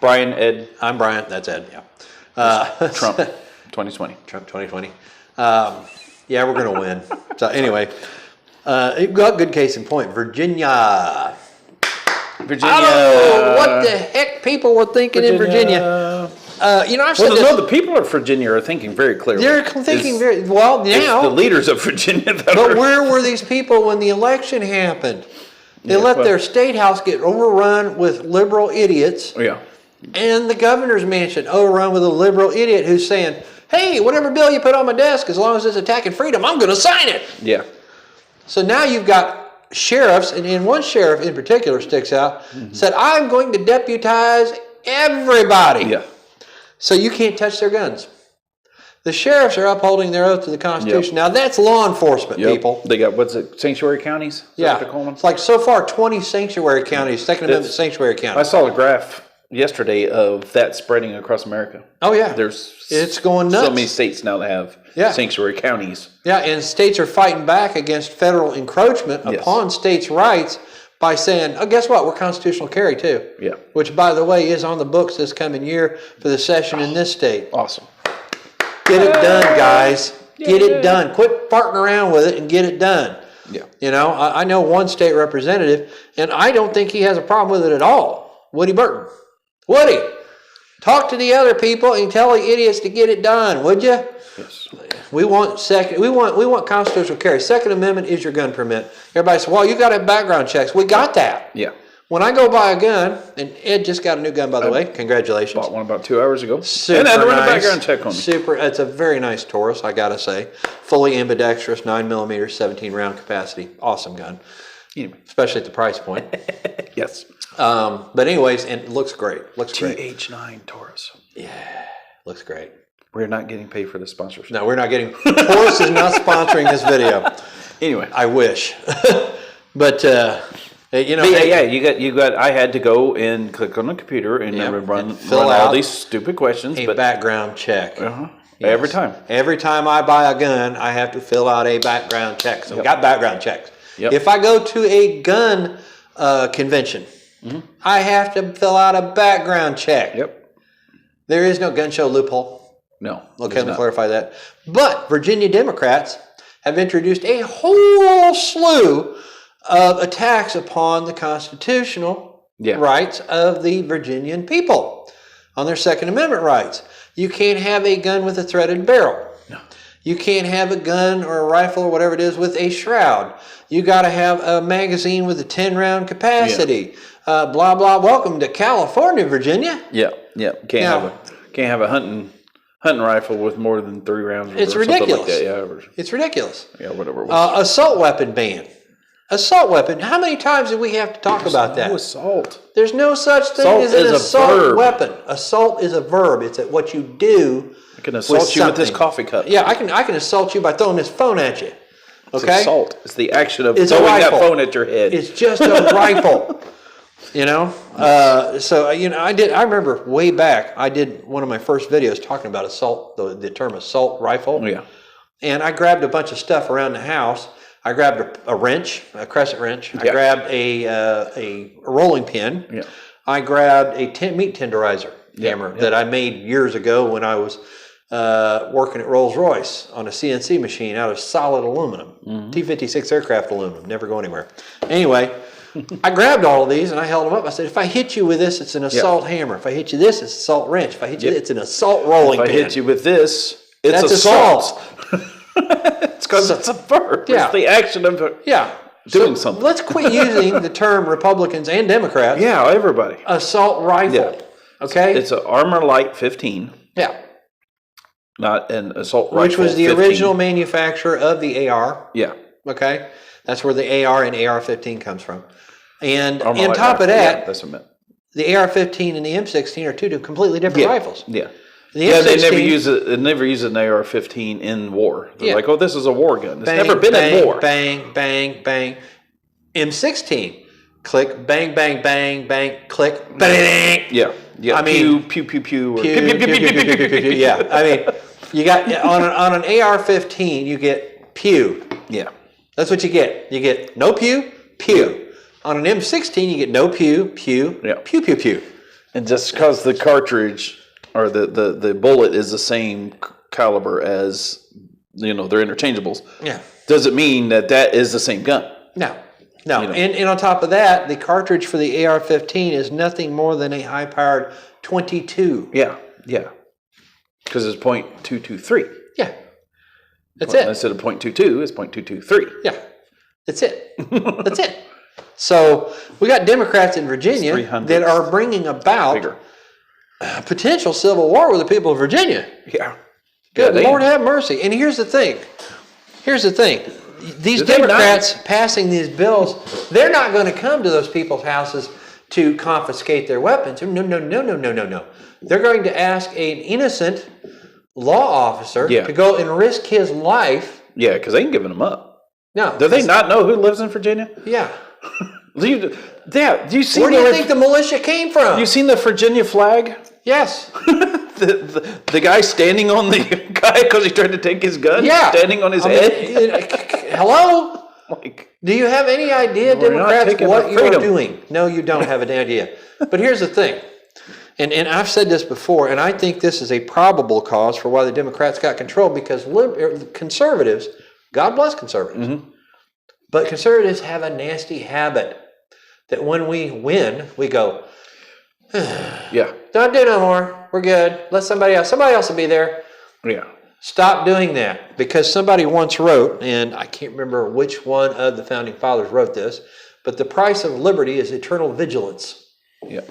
Brian, Ed. I'm Brian. That's Ed. Yeah. Trump, 2020. Trump 2020. Yeah, we're going to win. So anyway, it got good case in point. Virginia. Oh, what the heck people were thinking in Virginia. I've said this. No, the people of Virginia are thinking very clearly. They're thinking very well now. It's the leaders of Virginia that But where were these people when the election happened? They let their state house get overrun with liberal idiots. Yeah. And the governor's mansion overrun with a liberal idiot who's saying, hey, whatever bill you put on my desk, as long as it's attacking freedom, I'm going to sign it. Yeah. So now you've got sheriffs, and one sheriff in particular sticks out, said, I'm going to deputize everybody. Yeah. So you can't touch their guns. The sheriffs are upholding their oath to the Constitution. Now that's law enforcement, people. They got, sanctuary counties? Yeah. It's like so far 20 sanctuary counties, Second Amendment sanctuary counties. I saw a graph yesterday of that spreading across America. Oh, yeah. It's going nuts. So many states now that have sanctuary counties. Yeah, and states are fighting back against federal encroachment upon states' rights by saying, oh, guess what? We're constitutional carry, too. Yeah. Which, by the way, is on the books this coming year for the session in this state. Awesome. Get it done, guys. Get it done. Quit farting around with it and get it done. Yeah. I know one state representative, and I don't think he has a problem with it at all. Woody Burton. Woody, talk to the other people and tell the idiots to get it done, would you? Yes. We want constitutional carry. Second Amendment is your gun permit. Everybody says, well, you got to have background checks. We got that. Yeah. When I go buy a gun, and Ed just got a new gun, by the way. Congratulations. Bought one about 2 hours ago. Super and I had to run a nice. background check on me. Super. It's a very nice Taurus, I got to say. Fully ambidextrous, 9mm, 17 round capacity. Awesome gun. Anyway. Especially at the price point. Yes. But anyways, and it looks great. Looks great. TH9 Taurus. Yeah. Looks great. We're not getting paid for the sponsorship. No, we're not getting. Taurus is not sponsoring this video. Anyway, I wish, but you got. I had to go and click on the computer and run fill out all these stupid questions. A background check. Yes. Every time. Every time I buy a gun, I have to fill out a background check. So we got background checks. Yep. If I go to a gun convention, I have to fill out a background check. Yep. There is no gun show loophole. No. Okay, let me clarify that. But Virginia Democrats have introduced a whole slew of attacks upon the constitutional rights of the Virginian people on their Second Amendment rights. You can't have a gun with a threaded barrel. No. You can't have a gun or a rifle or whatever it is with a shroud. You got to have a magazine with a 10-round capacity. Blah, blah. Welcome to California, Virginia. Yeah. Can't have a hunting rifle with more than 3 rounds. It's ridiculous. Like that. It's ridiculous. Yeah, whatever it was. Assault weapon ban. Assault weapon. How many times do we have to talk about that? No assault. There's no such thing as an assault weapon. Assault is a verb. It's what you do. I can assault you with this coffee cup. Yeah, I can assault you by throwing this phone at you. Okay? It's assault. It's the action of throwing that phone at your head. It's just a rifle. I remember way back, I did one of my first videos talking about assault, the term assault rifle. Yeah. And I grabbed a bunch of stuff around the house. I grabbed a wrench, a crescent wrench. I grabbed a rolling pin. Yeah. I grabbed a meat tenderizer hammer that I made years ago when I was working at Rolls-Royce on a CNC machine out of solid aluminum. T-56 aircraft aluminum, never go anywhere. Anyway, I grabbed all of these and I held them up. I said, if I hit you with this, it's an assault hammer. If I hit you this, it's an assault wrench. If I hit you it's an assault rolling pin. If I hit you with this, it's assault. It's because it's a verb. Yeah. It's the action of doing something. Let's quit using the term Republicans and Democrats. Yeah, everybody. Assault rifle. Yeah. Okay? It's an Armor Light 15. Yeah. Not an assault rifle. Which was the 15. original manufacturer of the AR. Yeah. Okay? That's where the AR and AR-15 comes from. And Armor on top of that, that's what I meant. the AR-15 and the M16 are two completely different rifles. Yeah. The M16, M16, they never use an AR-15 in war. They're Yeah. like, oh, this is a war gun. It's bang, never been bang, in war. Bang, bang, bang. M16, click, bang, bang, bang, bang, click, bang. Yeah. Yeah. I mean, pew, pew, pew, or pew, pew, pew, pew, pew, pew, pew, pew, pew, pew. Yeah, I mean, you got on an AR-15, you get pew. Yeah. That's what you get. You get no pew, pew. On an M16, you get no pew, pew, Yeah. pew, pew, pew. And just because the cartridge or the bullet is the same caliber as, they're interchangeables. Yeah. Doesn't mean that is the same gun. No. And on top of that, the cartridge for the AR-15 is nothing more than a high-powered .22. Yeah. Because it's .223. Yeah. That's it. Instead of .22, it's .223. Yeah. That's it. That's it. So we got Democrats in Virginia that are bringing about potential civil war with the people of Virginia. Yeah. Good Lord have mercy. And here's the thing. These Democrats passing these bills, they're not going to come to those people's houses to confiscate their weapons. No. They're going to ask an innocent law officer to go and risk his life. Yeah, because they ain't giving them up. No. Do they not know who lives in Virginia? Yeah. Do you see where do you think the militia came from? You seen the Virginia flag? Yes. the guy standing on the guy because he tried to take his gun? Yeah. Standing on his head? Hello? Do you have any idea, Democrats, what you're doing? No, you don't have an idea. But here's the thing. And I've said this before, and I think this is a probable cause for why the Democrats got control, because conservatives, God bless conservatives, but conservatives have a nasty habit that when we win, we go, don't do no more. We're good. Let somebody else will be there. Yeah. Stop doing that, because somebody once wrote, and I can't remember which one of the founding fathers wrote this, but the price of liberty is eternal vigilance. Yeah.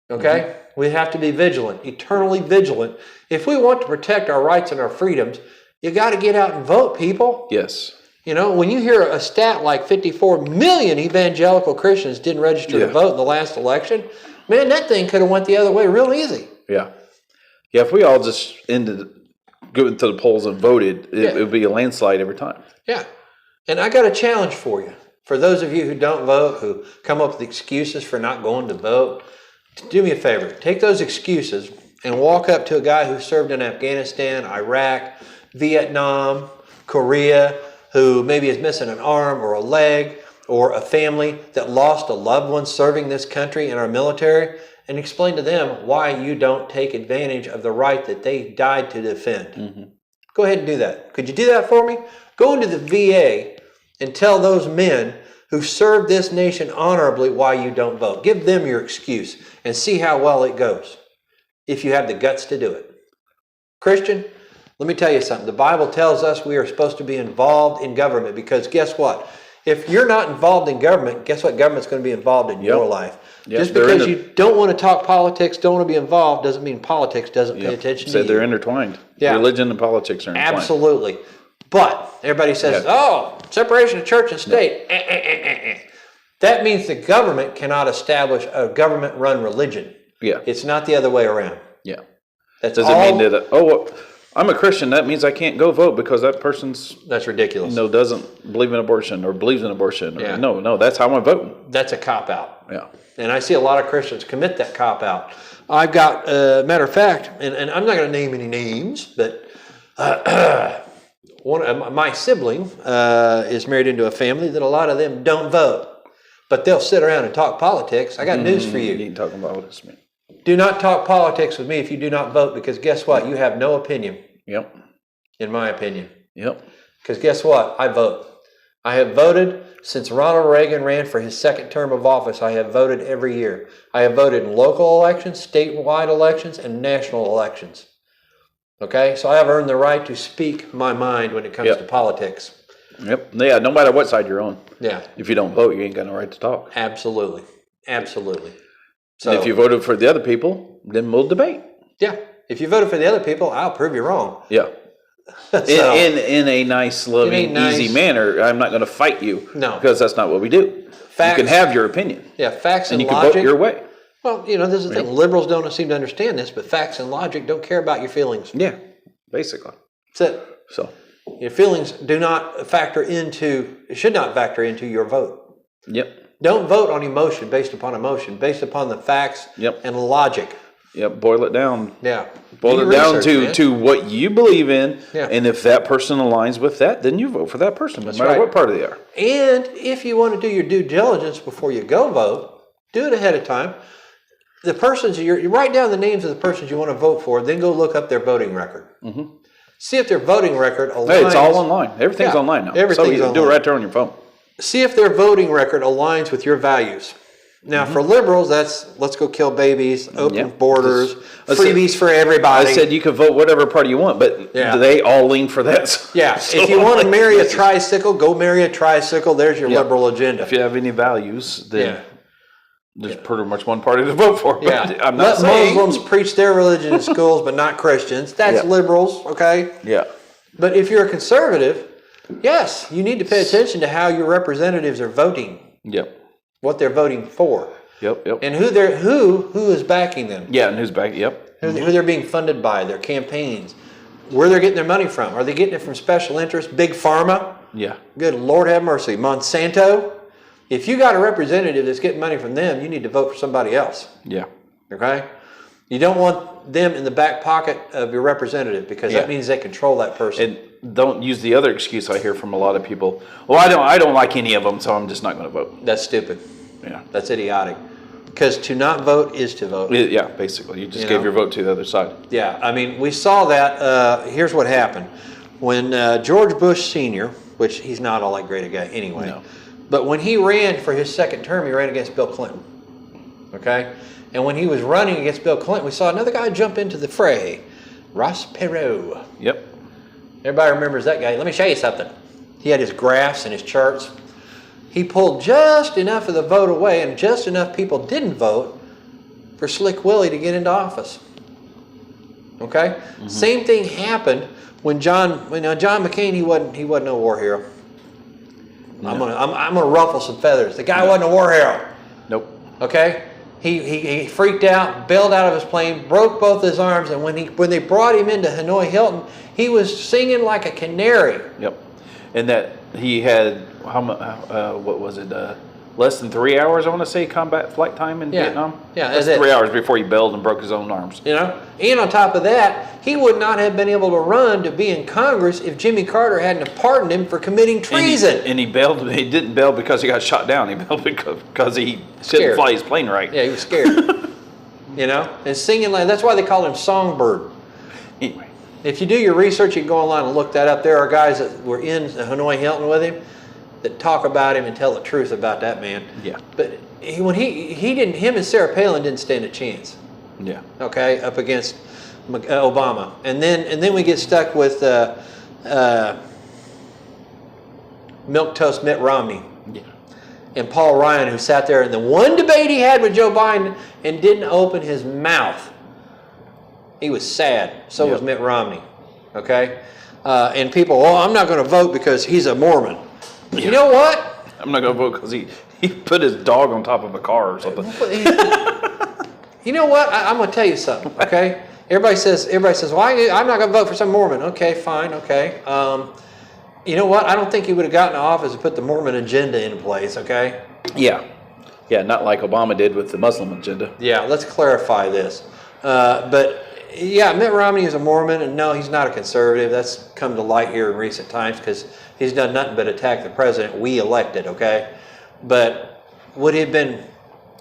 Okay? We have to be vigilant, eternally vigilant. If we want to protect our rights and our freedoms, you got to get out and vote, people. Yes. When you hear a stat like 54 million evangelical Christians didn't register to vote in the last election, man, that thing could have went the other way real easy. Yeah. Yeah, if we all just ended going to the polls and voted, it would be a landslide every time. Yeah. And I got a challenge for you. For those of you who don't vote, who come up with excuses for not going to vote, do me a favor. Take those excuses and walk up to a guy who served in Afghanistan, Iraq, Vietnam, Korea, who maybe is missing an arm or a leg, or a family that lost a loved one serving this country in our military, and explain to them why you don't take advantage of the right that they died to defend. Go ahead and do that. Could you do that for me? Go into the VA and tell those men who served this nation honorably why you don't vote. Give them your excuse and see how well it goes, if you have the guts to do it. Christian, let me tell you something. The Bible tells us we are supposed to be involved in government, because guess what? If you're not involved in government, guess what? Government's going to be involved in your life. Just because you don't want to talk politics, don't want to be involved, doesn't mean politics doesn't pay attention to you. They're intertwined. Yeah. Religion and politics are intertwined. Absolutely. But everybody says, separation of church and state. That means the government cannot establish a government-run religion. Yeah. It's not the other way around. Yeah. That's doesn't mean that, I'm a Christian, that means I can't go vote because that person's... That's ridiculous. Doesn't believe in abortion or believes in abortion. Yeah. No, that's how I'm voting. That's a cop-out. Yeah. And I see a lot of Christians commit that cop-out. I've got, matter of fact, and I'm not going to name any names, but my sibling is married into a family that a lot of them don't vote. But they'll sit around and talk politics. I got news for you. You ain't talking about this, man. Do not talk politics with me if you do not vote, because guess what? You have no opinion. Yep. In my opinion. Yep. Because guess what? I vote. I have voted since Ronald Reagan ran for his second term of office. I have voted every year. I have voted in local elections, statewide elections, and national elections. Okay? So I have earned the right to speak my mind when it comes to politics. Yep. Yeah, no matter what side you're on. Yeah. If you don't vote, you ain't got no right to talk. Absolutely. Absolutely. So and if you voted for the other people, then we'll debate. Yeah. If you voted for the other people, I'll prove you wrong. Yeah. In a nice, loving, easy manner. I'm not going to fight you. No. Because that's not what we do. Facts, you can have your opinion. Yeah, facts and you logic. can vote your way. Well, this is the thing. Liberals don't seem to understand this, but facts and logic don't care about your feelings. Yeah, basically. That's it. So your feelings should not factor into your vote. Yep. Don't vote on emotion, based upon the facts and logic. Yep, boil it down. Yeah. Boil it down to what you believe in, and if that person aligns with that, then you vote for that person, no matter what party they are. And if you want to do your due diligence before you go vote, do it ahead of time. the persons you write down the names of the persons you want to vote for, then go look up their voting record. See if their voting record aligns. Hey, it's all online. Everything's online now. Everything's so you can do it online. right there on your phone. See if their voting record aligns with your values. Now, for liberals, that's let's go kill babies, open borders, freebies for everybody. I said you could vote whatever party you want, but they all lean for that. Yeah, So, if you want to marry a tricycle, go marry a tricycle. There's your liberal agenda. If you have any values, then there's pretty much one party to vote for. But Yeah, I'm not let saying Muslims preach their religion in schools, but not Christians. That's liberals, okay? Yeah. But if you're a conservative, yes, you need to pay attention to how your representatives are voting, Yep. what they're voting for, Yep. and who is backing them, Yeah, and who's back? Yep. who they're being funded by, their campaigns, where they're getting their money from. Are they getting it from special interests, big pharma? Yeah. Good Lord have mercy, Monsanto. If you got a representative that's getting money from them, you need to vote for somebody else. Yeah. Okay? You don't want them in the back pocket of your representative because that means they control that person. And don't use the other excuse I hear from a lot of people. Well, I don't like any of them, so I'm just not going to vote. That's stupid. Yeah. That's idiotic. Because to not vote is to vote. Yeah, basically. You just gave your vote to the other side. Yeah, I mean, we saw that. Here's what happened. When George Bush Sr., which he's not all that great a guy anyway, but when he ran for his second term, he ran against Bill Clinton. Okay? And when he was running against Bill Clinton, we saw another guy jump into the fray, Ross Perot. Yep. Everybody remembers that guy. Let me show you something. He had his graphs and his charts. He pulled just enough of the vote away, and just enough people didn't vote for Slick Willie to get into office. Okay? Same thing happened when John McCain, he wasn't no war hero. No. I'm gonna ruffle some feathers. The guy wasn't a war hero. Nope. Okay? He freaked out, bailed out of his plane, broke both his arms, and when they brought him into Hanoi Hilton, he was singing like a canary. Yep. And that he had what was it? Less than 3 hours, I want to say, combat flight time in Vietnam. Yeah, that's 3 hours before he bailed and broke his own arms. You know, and on top of that, he would not have been able to run to be in Congress if Jimmy Carter hadn't pardoned him for committing treason. And he bailed. He didn't bail because he got shot down. He bailed because he couldn't fly his plane right. Yeah, he was scared. You know, and singing like that's why they call him Songbird. Anyway, if you do your research, you can go online and look that up. There are guys that were in Hanoi Hilton with him that talk about him and tell the truth about that man. Yeah. But him and Sarah Palin didn't stand a chance. Yeah. Okay, up against Obama, and then we get stuck with milquetoast Mitt Romney. Yeah. And Paul Ryan, who sat there in the one debate he had with Joe Biden and didn't open his mouth. He was sad. So was Mitt Romney. Okay, and people, I'm not going to vote because he's a Mormon. Yeah. You know what? I'm not going to vote because he put his dog on top of a car or something. You know what? I'm going to tell you something. Okay. Everybody says, well, I'm not going to vote for some Mormon. Okay, fine. Okay. You know what? I don't think he would have gotten to office and put the Mormon agenda in place. Okay. Yeah. Yeah. Not like Obama did with the Muslim agenda. Yeah. Let's clarify this. But yeah, Mitt Romney is a Mormon, and no, he's not a conservative. That's come to light here in recent times because he's done nothing but attack the president we elected, okay? But would he have been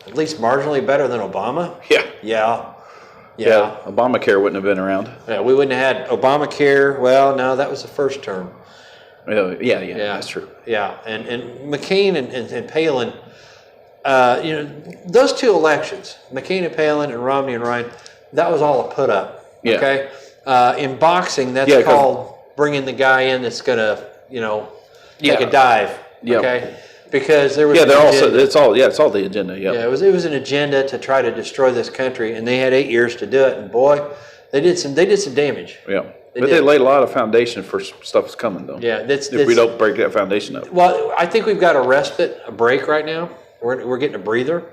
at least marginally better than Obama? Yeah. Yeah. Obamacare wouldn't have been around. Yeah, we wouldn't have had Obamacare. Well, no, that was the first term. Yeah, that's true. Yeah, and McCain and Palin, those two elections, McCain and Palin and Romney and Ryan, that was all a put up. Yeah. Okay. In boxing, that's called bringing the guy in that's gonna, take a dive. Yeah. Okay. Because there was it's all the agenda. Yeah. Yeah. It was an agenda to try to destroy this country, and they had 8 years to do it. And boy, they did some damage. Yeah. They laid a lot of foundation for stuff that's coming though. Yeah. If we don't break that foundation up. Well, I think we've got a break right now. We're getting a breather.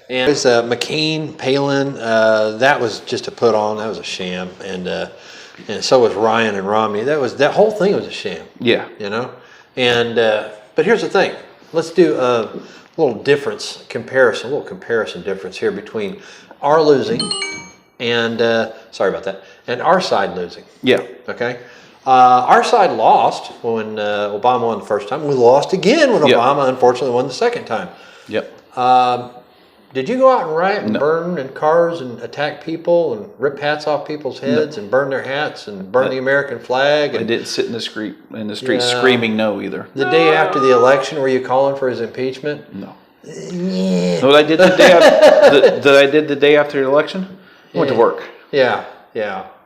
And it's McCain, Palin, that was just a put on. That was a sham. And so was Ryan and Romney. That whole thing was a sham. Yeah. And but here's the thing. Let's do a little comparison difference here between our losing and sorry about that, and our side losing. Yeah. Okay. Our side lost when Obama won the first time. We lost again when Obama unfortunately won the second time. Yep. Did you go out and riot and No. burn in cars and attack people and rip hats off people's heads and burn their hats and burn the American flag? I And didn't sit in the street Yeah. screaming no either. the day after the election, were you calling for his impeachment? No. Yeah. What I did the day after, that I did the day after the election? I went to work Yeah.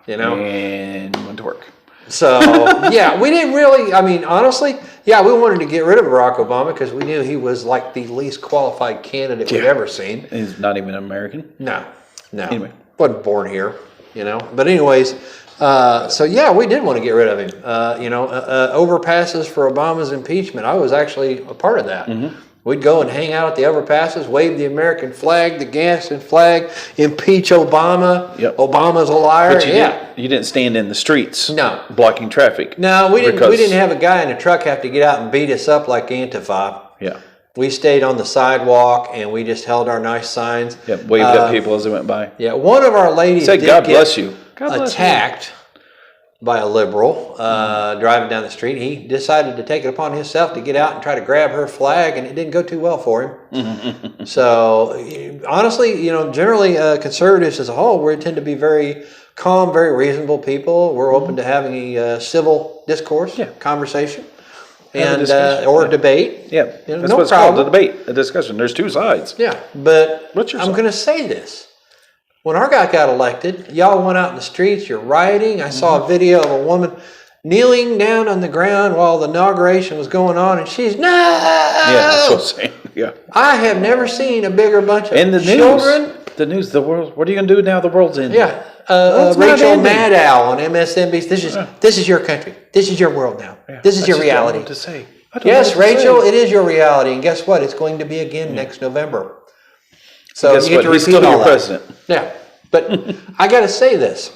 You know. and went to work. So yeah, we didn't really. I mean, honestly, yeah, we wanted to get rid of Barack Obama because we knew he was like the least qualified candidate we've ever seen. He's not even American. No. Anyway. Wasn't born here, you know. But anyways, so yeah, we did want to get rid of him. Overpasses for Obama's impeachment. I was actually a part of that. Mm-hmm. We'd go and hang out at the overpasses, wave the American flag, the Gadsden flag, impeach Obama. Yep. Obama's a liar. But you didn't stand in the streets No. blocking traffic. No, we didn't. Because- We didn't have a guy in a truck have to get out and beat us up like Antifa. Yeah. We stayed on the sidewalk and we just held our nice signs. Yep. Waved at people as they went by. Yeah, one of our ladies Said, did God get bless you. God bless you. attacked by a liberal driving down the street. He decided to take it upon himself to get out and try to grab her flag, and it didn't go too well for him. So, honestly, generally conservatives as a whole, we tend to be very calm, very reasonable people. We're open to having a civil discourse, conversation, and or debate. Yeah, that's no what it's problem. called, a debate, a discussion. There's two sides. Yeah, but What's your I'm side? going to say this. When our guy got elected, y'all went out in the streets, you're rioting. I saw a video of a woman kneeling down on the ground while the inauguration was going on, and she's, no! Yeah, that's what I'm saying. Yeah. I have never seen a bigger bunch of And the children. news. The news, the world. What are you going to do now the world's ending? Yeah. it's not Rachel ending. Maddow on MSNBC. This is your country. This is your world now. Yeah, This is I your just don't know reality. what to say. I don't Yes, know what to Rachel, say. it is your reality. And guess what? It's going to be again next November. So Guess you get what? to He's repeat still all your that. president. Yeah, but I got to say this: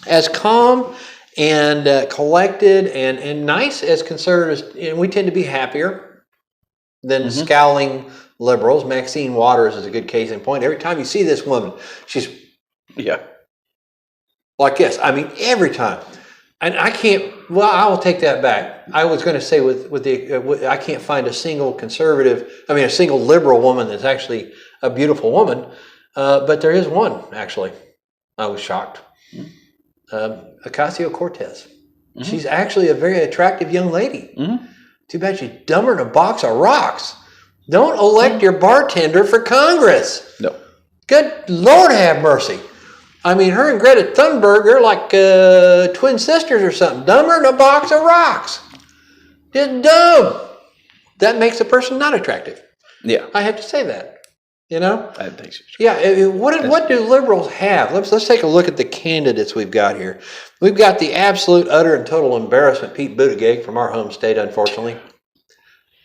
as calm and collected and nice as conservatives, and we tend to be happier than scowling liberals. Maxine Waters is a good case in point. Every time you see this woman, she's Yeah. like this. I mean, every time. And I can't. Well, I will take that back. I was going to say I can't find a single a single liberal woman that's actually a beautiful woman. But there is one, actually. I was shocked. Ocasio-Cortez. She's actually a very attractive young lady. Too bad she's dumber than a box of rocks. Don't elect your bartender for Congress. No. Good Lord have mercy. I mean, her and Greta Thunberg are like twin sisters or something. Dumber than a box of rocks. Just dumb. That makes a person not attractive. Yeah. I have to say that. You know? I think so. Yeah. What do liberals have? Let's take a look at the candidates we've got here. We've got the absolute, utter, and total embarrassment, Pete Buttigieg from our home state, unfortunately.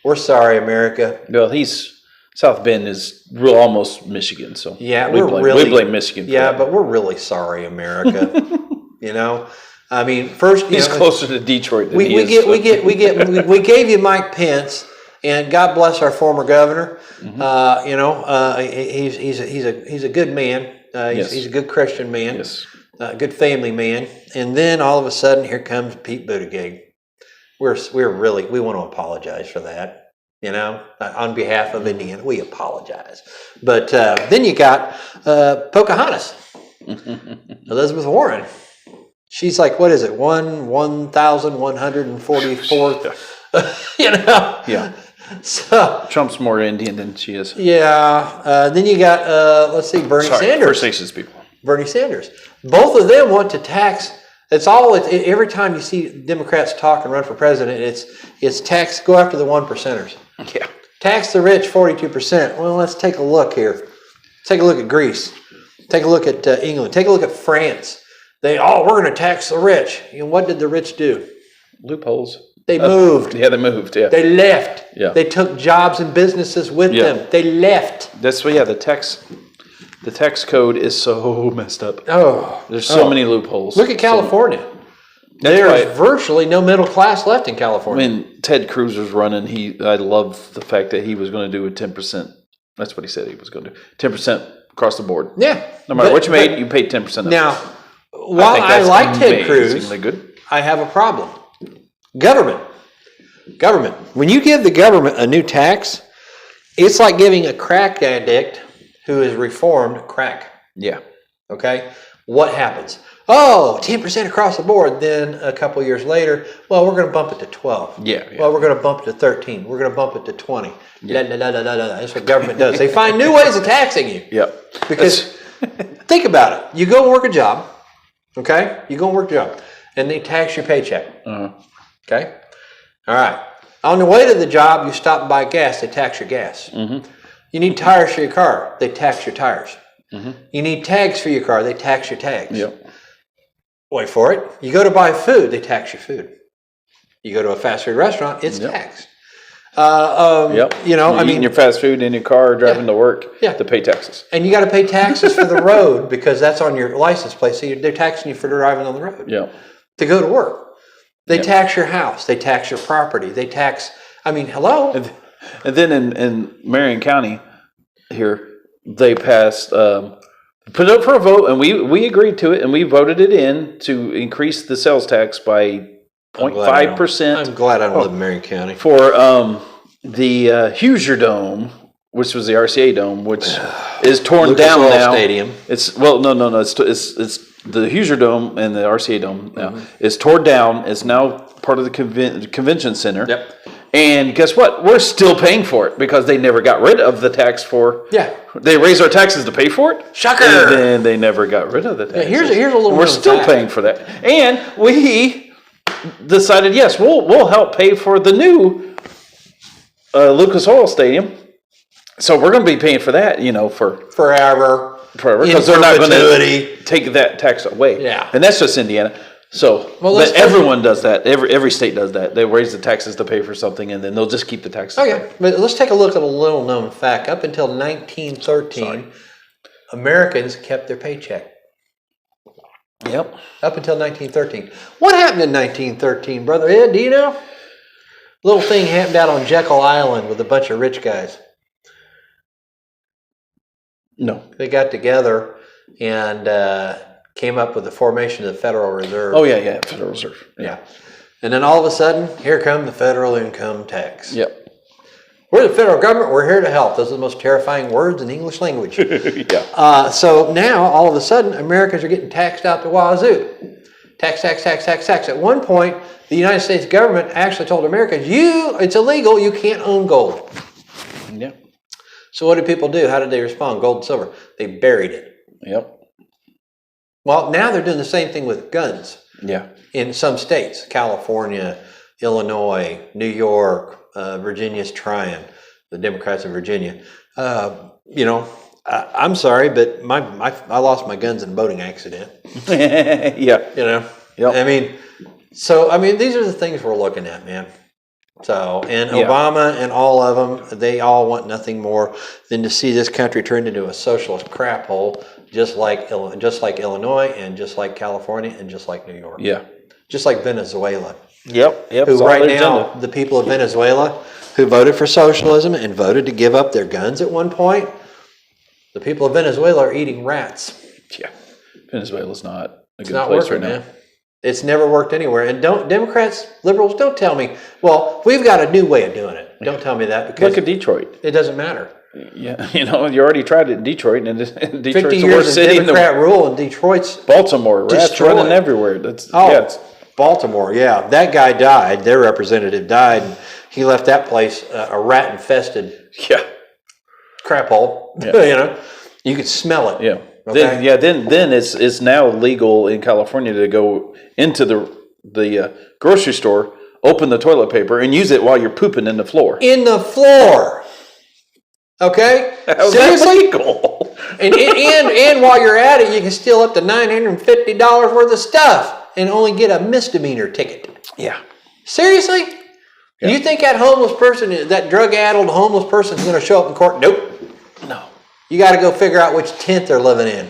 We're sorry, America. Well, South Bend is real almost Michigan, so Yeah, we blame Michigan. For Yeah, that. but we're really sorry, America. I mean, first he's closer to Detroit than we gave you Mike Pence, and God bless our former governor. He's a good man. He's a good Christian man. Yes. Good family man. And then all of a sudden, here comes Pete Buttigieg. We want to apologize for that. On behalf of Indiana, we apologize. But then you got Pocahontas, Elizabeth Warren. She's like, what is it, 1,144th? Yeah. So Trump's more Indian than she is. yeah. Then you got Bernie Sanders. First Nations people. Bernie Sanders. Both of them want to tax. Every time you see Democrats talk and run for president, it's tax. Go after the 1%ers. Yeah. Tax the rich 42%. Well, let's take a look here. Take a look at Greece. Take a look at England. Take a look at France. We're going to tax the rich. What did the rich do? Loopholes. They moved. Yeah, they moved. Yeah. They left. Yeah. They took jobs and businesses with them. They left. That's why. Yeah, the tax code is so messed up. Oh, There's so many loopholes. Look at California. There's virtually no middle class left in California. When Ted Cruz was running, I love the fact that he was going to do a 10%. That's what he said he was going to do. 10% across the board. Yeah. No matter what you made, you paid 10%. Now, while I like Ted Cruz, good. I have a problem. Government. When you give the government a new tax, it's like giving a crack addict who is reformed crack. Yeah. Okay? What happens? Oh, 10% across the board. Then a couple years later, well, we're going to bump it to 12. Yeah. Well, we're going to bump it to 13. We're going to bump it to 20. La, la, la, la, la, la. That's what government does. They find new ways of taxing you. Yep. Because think about it. You go and work a job, okay? You go and work a job, and they tax your paycheck. Okay? All right. On the way to the job, you stop and buy gas, they tax your gas. You need tires for your car, they tax your tires. You need tags for your car, they tax your tags. Yep. Wait for it. You go to buy food, they tax your food. You go to a fast food restaurant, it's taxed. Yep. You know, I mean, eating your fast food in your car, driving to work, to pay taxes. and you got to pay taxes for the road because that's on your license plate. So they're taxing you for driving on the road to go to work. They tax your house. They tax your property. They tax. I mean, hello. And then in Marion County, here they passed, put it up for a vote, and we agreed to it, and we voted it in to increase the sales tax by 0.5%. I'm glad I don't live in Marion County. For the Hoosier Dome, which was the RCA Dome, which is torn Lucas down Oil now. Stadium. It's no. It's the Hoosier Dome and the RCA Dome now is torn down. It's now part of the convention center. Yep. And guess what? We're still paying for it because they never got rid of the tax for. Yeah. They raised our taxes to pay for it. Shocker. And then they never got rid of the taxes. Here's a little. We're still paying for that, and we decided, yes, we'll help pay for the new Lucas Oil Stadium. So we're going to be paying for that, for forever because they're not going to take that tax away. Yeah, and that's just Indiana. So, but everyone does that. Every state does that. They raise the taxes to pay for something, and then they'll just keep the taxes. Okay, but let's take a look at a little known fact. Up until 1913, Americans kept their paycheck. Yep. Up until 1913. What happened in 1913, brother Ed? Do you know? Little thing happened out on Jekyll Island with a bunch of rich guys. No. They got together and came up with the formation of the Federal Reserve. Oh, yeah, Federal Reserve. Yeah. And then all of a sudden, here come the federal income tax. Yep. We're the federal government. We're here to help. Those are the most terrifying words in the English language. Yeah. So now, all of a sudden, Americans are getting taxed out the wazoo. Tax. At one point, the United States government actually told Americans, it's illegal. You can't own gold. Yeah. So what did people do? How did they respond? Gold and silver. They buried it. Yep. Well, now they're doing the same thing with guns. Yeah. In some states, California, Illinois, New York, Virginia's trying, the Democrats in Virginia. I'm sorry, but I lost my guns in a boating accident. Yeah. Yep. These are the things we're looking at, man. So, and Obama and all of them, they all want nothing more than to see this country turned into a socialist crap hole, just like Illinois and just like California and just like New York. Yeah. Just like Venezuela. Yep. Who right now, the people of Venezuela who voted for socialism and voted to give up their guns at one point, the people of Venezuela are eating rats. Yeah. Venezuela's not a good not place working, right now. Man. It's never worked anywhere. And Democrats, liberals, don't tell me, well, we've got a new way of doing it. Don't tell me that because look at Detroit. It doesn't matter. Yeah, you already tried it in Detroit, and Detroit's 50 the years worst of city Democrat rule, and Detroit's Baltimore. Rats destroyed. running everywhere. Baltimore. Yeah, that guy died. Their representative died. And he left that place a rat-infested crap hole. Yeah. You could smell it. Yeah. Okay? Then it's now legal in California to go into the grocery store, open the toilet paper, and use it while you're pooping in the floor. In the floor. Okay? How's that legal? and while you're at it, you can steal up to $950 worth of stuff and only get a misdemeanor ticket. Yeah. Seriously? Yeah. You think that homeless person, that drug-addled homeless person is going to show up in court? Nope. No. You got to go figure out which tent they're living in.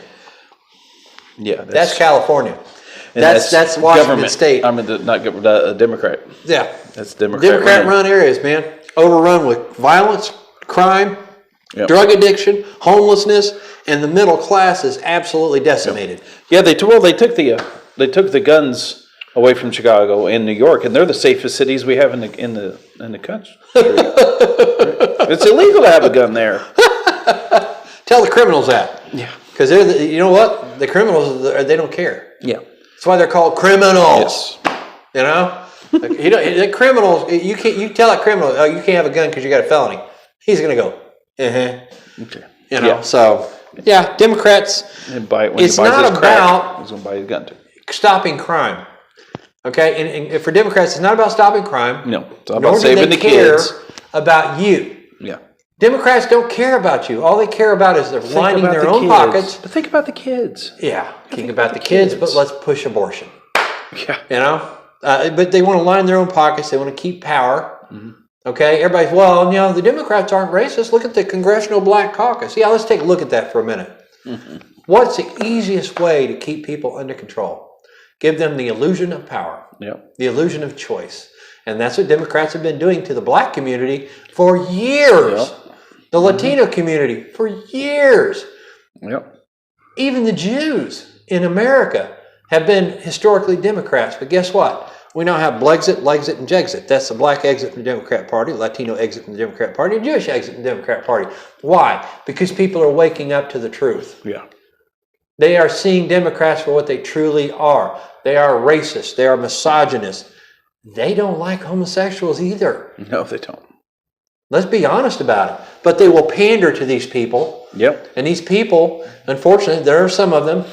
Yeah. That's California. That's Washington State. I'm a Democrat. Yeah. That's Democrat. Democrat-run areas, man. Overrun with violence, crime, drug addiction, homelessness, and the middle class is absolutely decimated. Yeah, they took the guns away from Chicago and New York, and they're the safest cities we have in the country. It's illegal to have a gun there. Tell the criminals that. Yeah. Because you know what? The criminals, they don't care. Yeah. That's why they're called criminals. Yes. You know? Like, the criminals, you tell that criminal, oh, you can't have a gun because you got a felony. He's going to go, Okay. You know, Yeah. so, yeah, Democrats, And when It's he buys not his crack, about- he's going to buy his gun too. stopping crime. Okay? And for Democrats, it's not about stopping crime. No. It's all Nor about do saving they the care kids. about you. Yeah. Democrats don't care about you. All they care about is they're lining about their the own kids. pockets. But think about the kids. Yeah, think about the kids, but let's push abortion. Yeah. You know? But they want to line their own pockets. They want to keep power. Mm-hmm. Okay? Everybody's, well, you know, the Democrats aren't racist. Look at the Congressional Black Caucus. Yeah, let's take a look at that for a minute. Mm-hmm. What's the easiest way to keep people under control? Give them the illusion of power, Yep. the illusion of choice. And that's what Democrats have been doing to the black community for years. Yep. The Latino community for years. Yep. Even the Jews in America have been historically Democrats. But guess what? We now have Blexit, Legsit, and Jexit. That's the black exit from the Democrat Party, Latino exit from the Democrat Party, and Jewish exit from the Democrat Party. Why? Because people are waking up to the truth. Yeah. They are seeing Democrats for what they truly are. They are racist. They are misogynist. They don't like homosexuals either. No, they don't. Let's be honest about it. But they will pander to these people. Yep. And these people, unfortunately, there are some of them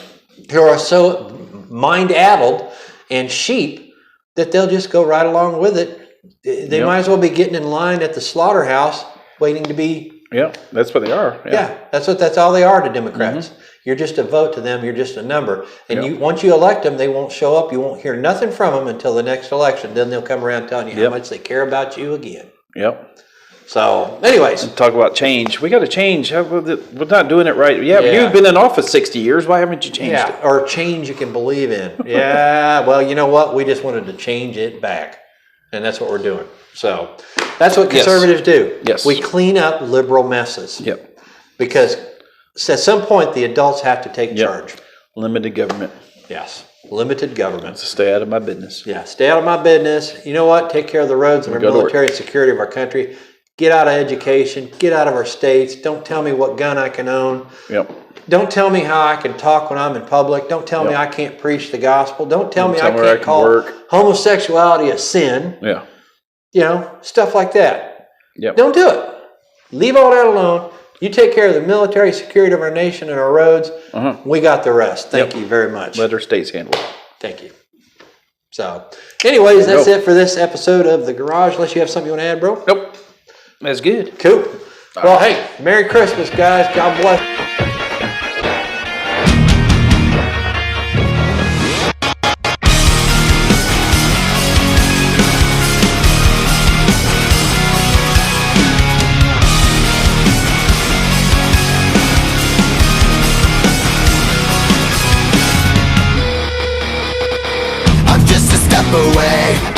who are so mind-addled and sheep that they'll just go right along with it. They might as well be getting in line at the slaughterhouse waiting to be... Yeah, that's what they are. Yeah, that's all they are to Democrats. Mm-hmm. You're just a vote to them. You're just a number. And once you elect them, they won't show up. You won't hear nothing from them until the next election. Then they'll come around telling you how much they care about you again. Yep. So, anyways. Talk about change. We got to change. We're not doing it right. Yeah, but you've been in office 60 years. Why haven't you changed it? Or change you can believe in. Yeah, well, you know what? We just wanted to change it back. And that's what we're doing. So, that's what conservatives do. Yes. We clean up liberal messes. Yep. Because at some point, the adults have to take charge. Limited government. Yes. Limited government. So stay out of my business. Yeah, stay out of my business. You know what? Take care of the roads and our military and security of our country. Get out of education. Get out of our states. Don't tell me what gun I can own. Yep. Don't tell me how I can talk when I'm in public. Don't tell me I can't preach the gospel. Don't tell me I can't call homosexuality a sin. Yeah. You know, stuff like that. Yep. Don't do it. Leave all that alone. You take care of the military security of our nation and our roads. We got the rest. Thank you very much. Let our states handle it. Thank you. So, anyways, that's it for this episode of The Garage. Unless you have something you want to add, bro? Nope. That's good. Cool. Well, hey, Merry Christmas, guys. God bless.